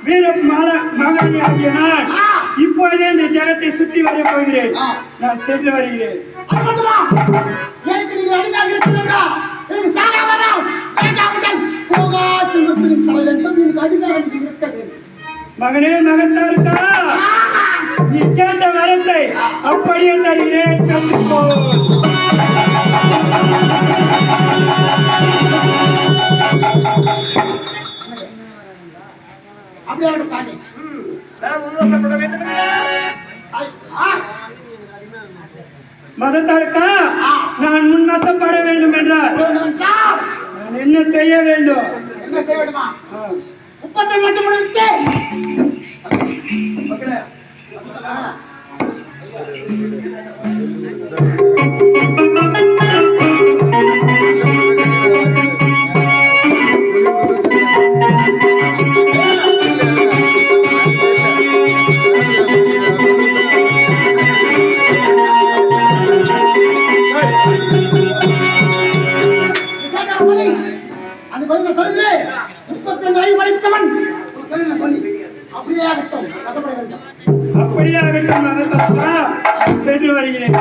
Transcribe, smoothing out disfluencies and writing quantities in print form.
வீர மகாணி ஆகிய நான் இப்போதே இந்த ஜகத்தை சுற்றி வர போகிறேன். நான் சென்று வருகிறேன். மகனே மகத்தாருக்கா, நீ கேட்ட வரத்தை அப்படியே தருகிறேன். கற்றுக்கோ. மதத்தாருக்கா, நான் முன்னசப்பட வேண்டும் என்றால் நான் என்ன செய்ய வேண்டும்? என்ன செய்ய வேண்டுமா? 32 லட்சம் இருக்கு. அப்படியே ஆகட்டும். சென்று வருகிறேன்.